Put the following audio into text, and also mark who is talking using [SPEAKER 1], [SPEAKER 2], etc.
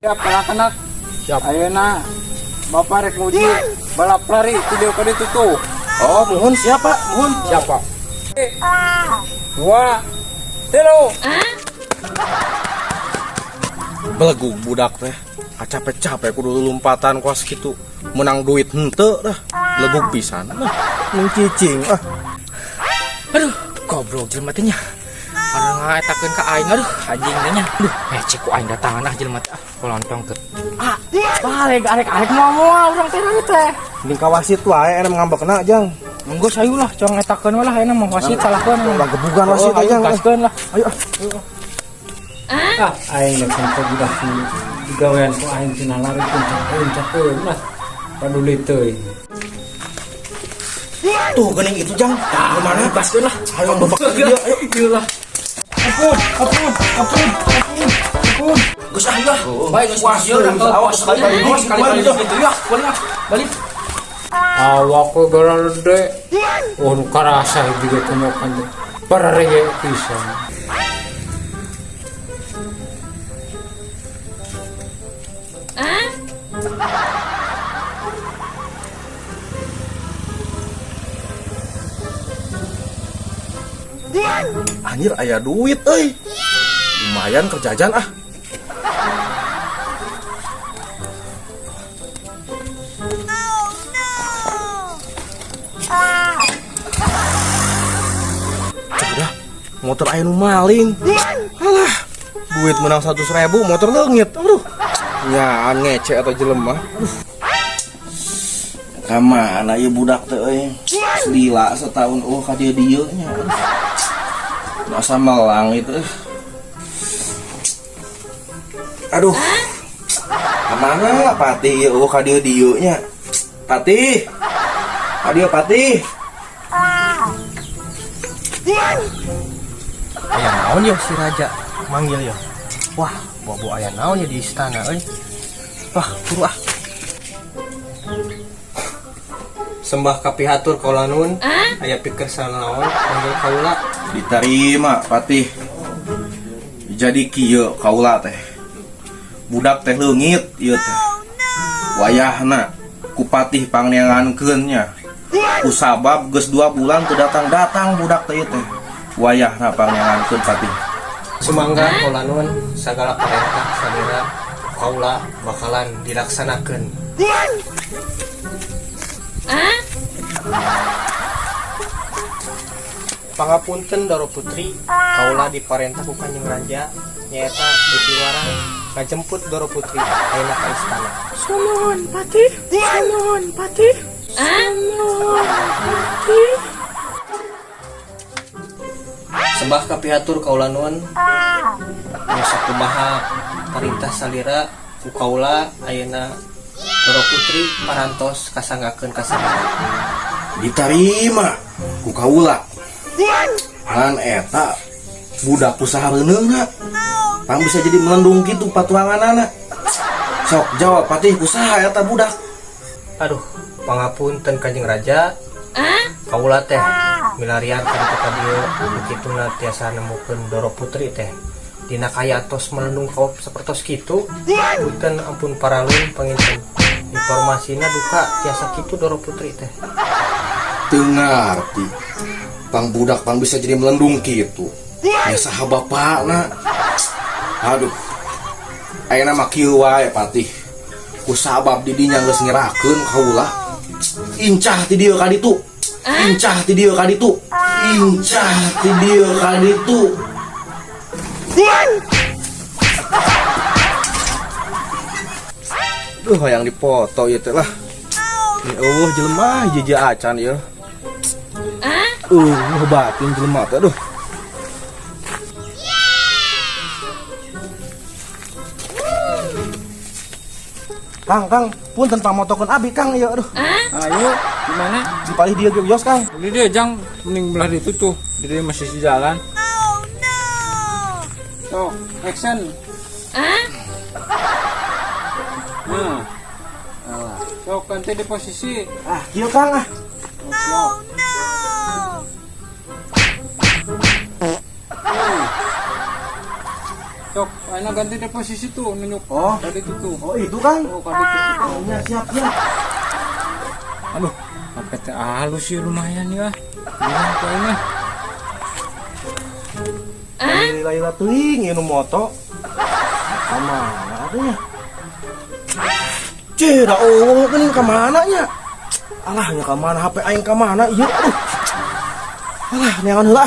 [SPEAKER 1] Siap anak-anak.
[SPEAKER 2] Siap.
[SPEAKER 1] Ayeuna Bapak rek nguji balap lari video kali itu tuh.
[SPEAKER 2] Oh, mohon siapa? Mohon siapa?
[SPEAKER 1] 2 3.
[SPEAKER 2] Belegu budak teh. Capek-capek kudu lompatan kuas kitu. Menang duit henteu dah. Lebug pisan. Mun cicing Aduh, goblok jelema teh nya. Ada ngaetakeun ka aing aduh anjing teh nya. Duh, cek ku aing datangan jelema teh. Kolontong teh.
[SPEAKER 1] Balik arek moal urang teh teh.
[SPEAKER 2] Mending ka wasit wae ena ngambekna jang.
[SPEAKER 1] Monggo sayu lah cong ngetakeun lah enak mah wasit salahkeun.
[SPEAKER 2] Gebugan wasit aja
[SPEAKER 1] gaskeun lah.
[SPEAKER 2] Ayo.
[SPEAKER 1] Aing nek sampai budak digawean ku aing cenah lari cakeun lah. Paduli teuing.
[SPEAKER 2] Tuh geuning itu jang. Mana gaskeun lah. Ayo babak dia. Ayo lah.
[SPEAKER 1] Ampun.
[SPEAKER 2] Geus ah lah.
[SPEAKER 1] Bae geus wasieun awas sekali gitu ya. Balik. Awak gerade. Oh karasa juga kenyokan. Pararege pisan.
[SPEAKER 2] Anjir aya duit euy. Lumayan kerjajan ah. Udah, motor aya nu maling. Alah, duit menang 100.000 motor leungit. Aduh. Nyaan ngece atau jelema. Kamana ieu budak teh euy. Lila setahun ka dieu nya. Masa melang itu. Aduh. Kemana Patih ya ka dieu nya. Patih. Adio Patih. Aya naon ya si Raja manggil ya. Wah, bobo aya naon ya di istana euy. Wah, buru ah. Sembah kapihatur kaulanun aya pikir sanaon panggil kaula diterima Patih. Jadi kieu kaula teh budak teh leungit ieu teh wayahna ku Patih pangneangankeun nya ku sabab geus 2 bulan teu datang budak teh teh wayahna pangneangankeun Patih. Sumangga kaulanun sagala perintah sadira kaula bakalan dilaksanakeun. Pangapunten Doro Putri, kaula diparentah ku Kanjeng Raja nyaeta ditiwarang ngajemput Doro Putri ayeuna ka istana.
[SPEAKER 3] Sunuhun Patih.
[SPEAKER 2] Sembah kapihatur kaula nuwun. Anu sakumaha perintah salira ku kaula ayeuna Doro Putri parantos kasanggakeun ka sabada. Diterima ku kaula. Han eta budak usaha reunengna. Pang bisa jadi melendung kitu patuanganana. Sok jawab Patih kusaha eta budak. Aduh, pangapunten Kanjeng Raja. Kaula teh milarian ka dieu kituna tiasa nemukeun Doro Putri teh. Dina kayatos melendung kaop sapertos kitu. Punten ampun paralun panginten. Informasina duka tiasa kitu Doro Putri teh. Teu ngarti. Pang budak pang bisa jadi melendung gitu. Ya saha bapakna. Aduh. Ayeuna mah kieu wae Patih. Ku sabab di dinya geus nyerahkeun kaula. Incah ti dieu ka ditu. Duh, hayang dipoto ieu teh lah. Ini eueuh jelema hiji acan ieu. Hebatin jelema teh aduh. Kang, punten pamotokeun abi Kang ieu aduh.
[SPEAKER 1] Ayo, gimana?
[SPEAKER 2] Dipalih dia geus Kang.
[SPEAKER 1] Ini dia jang mending belah itu tuh. Dia masih di jalan. So, action. Nah. Alah. So, ganti di posisi.
[SPEAKER 2] Kieu Kang ah.
[SPEAKER 1] Siap. Sok, ayo ganti deh posisi tuh, nunjuk.
[SPEAKER 3] Oh.
[SPEAKER 1] Tadi tuh.
[SPEAKER 3] Oh itu kan.
[SPEAKER 1] Oh, kali itu.
[SPEAKER 3] Oh, ya siap siap.
[SPEAKER 1] Aduh, apa teh halus sih lumayan ya. Gimana kayaknya?
[SPEAKER 3] Laila teuing ieu moto. Kamana atunya? Cira oh geuning ka mana nya? Alah nya ka mana HP aing ka mana ieu? Aduh. Alah neangan heula.